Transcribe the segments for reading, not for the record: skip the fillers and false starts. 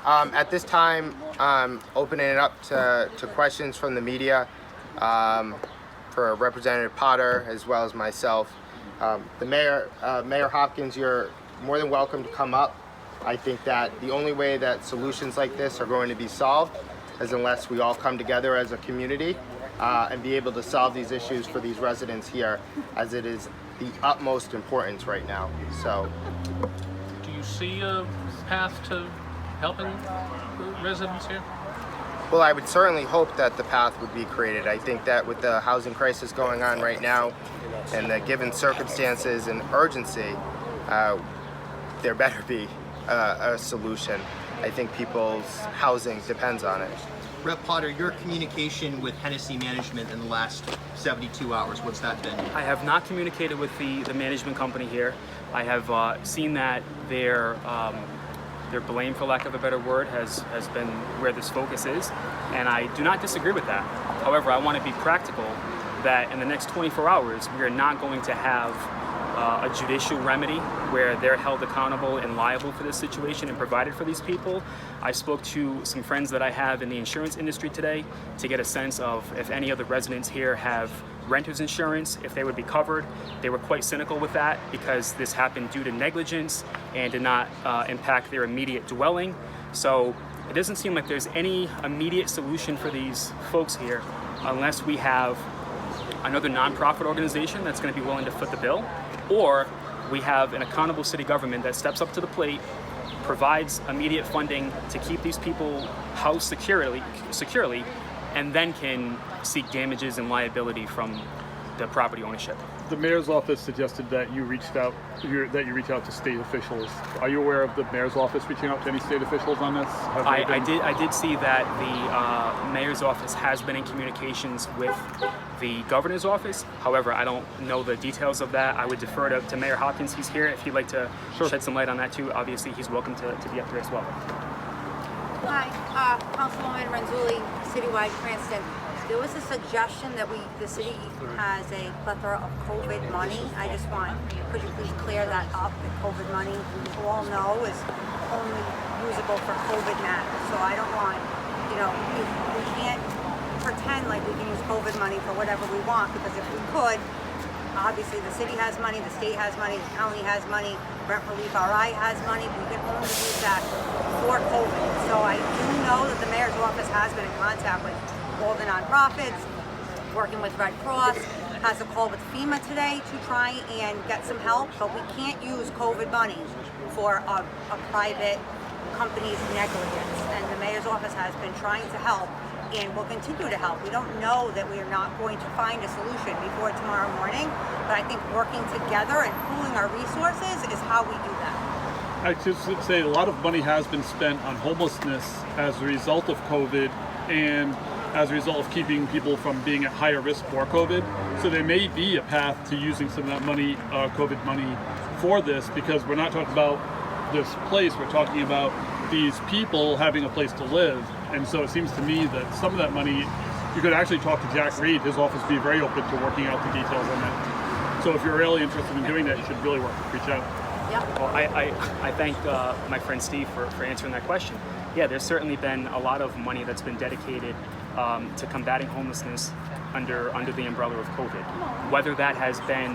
At this time, opening it up to questions from the media for Representative Potter as well as myself. The Mayor Hopkins, you're more than welcome to come up. I think that the only way that solutions like this are going to be solved is unless we all come together as a community and be able to solve these issues for these residents here, as it is the utmost importance right now. So, do you see a path to helping residents here? Well, I would certainly hope that the path would be created. I think that with the housing crisis going on right now and the given circumstances and urgency, there better be a solution. I think people's housing depends on it. Rep. Potter, your communication with Hennessy management in the last 72 hours, what's that been? I have not communicated with the management company here. I have seen that their blame, for lack of a better word, has been where this focus is, and I do not disagree with that. However, I want to be practical that in the next 24 hours, we are not going to have a judicial remedy where they're held accountable and liable for this situation and provided for these people. I spoke to some friends that I have in the insurance industry today to get a sense of if any of the residents here have renter's insurance, if they would be covered. They were quite cynical with that because this happened due to negligence and did not impact their immediate dwelling. So it doesn't seem like there's any immediate solution for these folks here unless we have another nonprofit organization that's going to be willing to foot the bill, or we have an accountable city government that steps up to the plate, provides immediate funding to keep these people housed securely, and then can seek damages and liability from the property ownership. The mayor's office suggested that you reach out to state officials. Are you aware of the mayor's office reaching out to any state officials on this? I did see that the mayor's office has been in communications with the governor's office. However, I don't know the details of that. I would defer to Mayor Hopkins. He's here. If he'd like to shed some light on that too, obviously he's welcome to be up here as well. Hi, Councilwoman Renzuli, Citywide Cranston. There was a suggestion that the city has a plethora of COVID money. I just could you please clear that up? The COVID money, we all know, is only usable for COVID matters. So I don't want, we can't pretend like we can use COVID money for whatever we want, because if we could, obviously the city has money, the state has money, the county has money, Rent Relief RI has money. We can only use that for COVID. So I do know that the mayor's office has been in contact with all the nonprofits, working with Red Cross, has a call with FEMA today to try and get some help, but we can't use COVID money for a private company's negligence. And the mayor's office has been trying to help and will continue to help. We don't know that we are not going to find a solution before tomorrow morning, but I think working together and pooling our resources is how we do that. I just would say a lot of money has been spent on homelessness as a result of COVID and as a result of keeping people from being at higher risk for COVID. So there may be a path to using some of that money, COVID money, for this, because we're not talking about this place, we're talking about these people having a place to live. And so it seems to me that some of that money, you could actually talk to Jack Reed, his office would be very open to working out the details on that. So if you're really interested in doing that, you should really reach out. Well, I thank my friend Steve for answering that question. Yeah, there's certainly been a lot of money that's been dedicated to combating homelessness under the umbrella of COVID. Whether that has been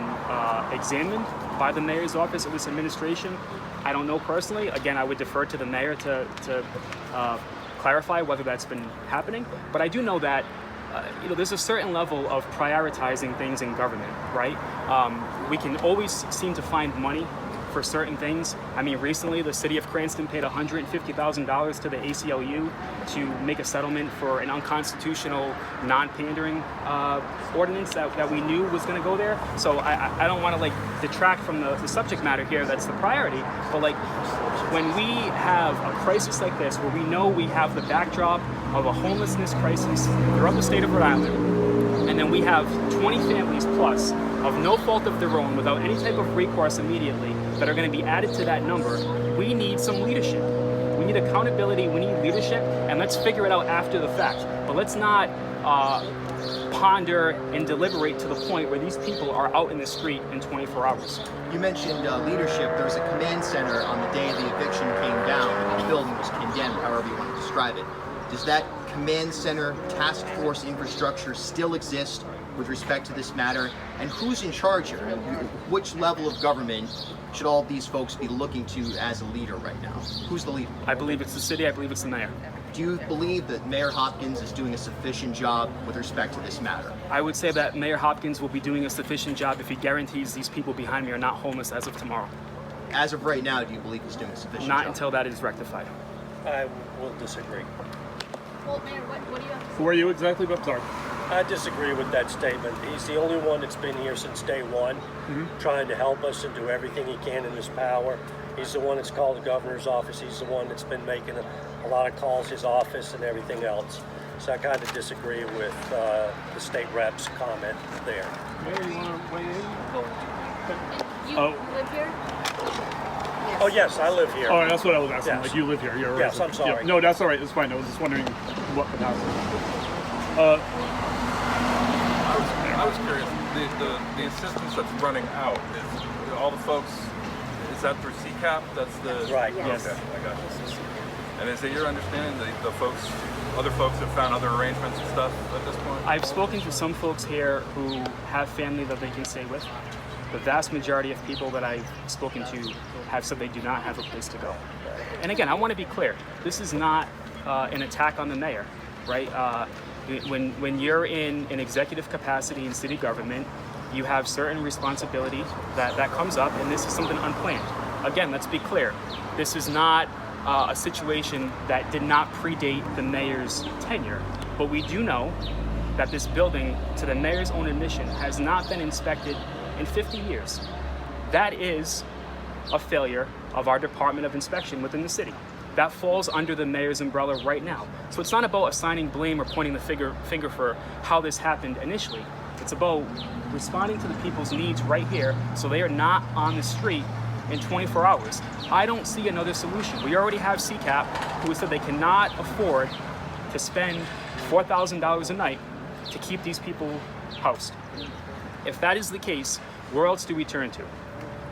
examined by the mayor's office or this administration, I don't know personally. Again, I would defer to the mayor to clarify whether that's been happening. But I do know that there's a certain level of prioritizing things in government, right? We can always seem to find money for certain things. I mean, recently the city of Cranston paid $150,000 to the ACLU to make a settlement for an unconstitutional non-pandering ordinance that we knew was going to go there. So I don't want to detract from the subject matter here. That's the priority. But when we have a crisis like this, where we know we have the backdrop of a homelessness crisis throughout the state of Rhode Island, and then we have 20 families plus of no fault of their own, without any type of recourse immediately, that are going to be added to that number, we need some leadership. We need accountability, we need leadership, and let's figure it out after the fact. But let's not ponder and deliberate to the point where these people are out in the street in 24 hours. You mentioned leadership. There was a command center on the day the eviction came down, and the building was condemned, however you want to describe it. Does that command center task force infrastructure still exist with respect to this matter? And who's in charge here? Which level of government should all these folks be looking to as a leader right now? Who's the leader? I believe it's the city, I believe it's the mayor. Do you believe that Mayor Hopkins is doing a sufficient job with respect to this matter? I would say that Mayor Hopkins will be doing a sufficient job if he guarantees these people behind me are not homeless as of tomorrow. As of right now, do you believe he's doing a sufficient Not job? until that is rectified. I will disagree. Well, Mayor, what do you have to say? Who are you exactly? I'm sorry. I disagree with that statement. He's the only one that's been here since day one, trying to help us and do everything he can in his power. He's the one that's called the governor's office. He's the one that's been making a lot of calls, his office and everything else. So I kind of disagree with the state rep's comment there. Mayor, you want to weigh in? You Oh. live here? Oh yes, I live here. Oh, that's what I was asking. Yes. Like, you live here. You're a Yes, resident. I'm sorry. Yeah. No, that's all right. It's fine. I was just wondering what capacity. I was curious, the assistance that's running out, is all the folks, is that through CCAP? That's the... Right. Yes. Okay, I got you. And is it your understanding that the folks, other folks have found other arrangements and stuff at this point? I've spoken to some folks here who have family that they can stay with. The vast majority of people that I've spoken to have said they do not have a place to go. And again, I want to be clear. This is not an attack on the mayor, right? When you're in an executive capacity in city government, you have certain responsibility that comes up, and this is something unplanned. Again, let's be clear. This is not a situation that did not predate the mayor's tenure, but we do know that this building, to the mayor's own admission, has not been inspected in 50 years. That is a failure of our Department of Inspection within the city. That falls under the mayor's umbrella right now. So it's not about assigning blame or pointing the finger for how this happened initially. It's about responding to the people's needs right here so they are not on the street in 24 hours. I don't see another solution. We already have CCAP, who said they cannot afford to spend $4,000 a night to keep these people housed. If that is the case, where else do we turn to?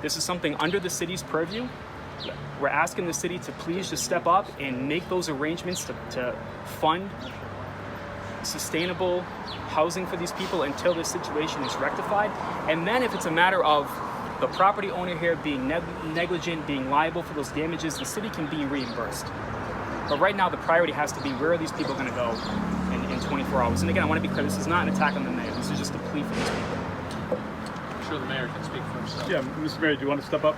This is something under the city's purview. We're asking the city to please just step up and make those arrangements to fund sustainable housing for these people until this situation is rectified. And then if it's a matter of the property owner here being negligent, being liable for those damages, the city can be reimbursed. But right now the priority has to be, where are these people going to go in 24 hours? And again, I want to be clear, this is not an attack on the mayor. This is just a plea for these people. I'm sure the mayor can speak for himself. Yeah, Mr. Mayor, do you want to step up?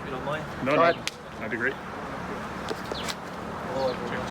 You don't mind? No, Go no. ahead. That'd be great.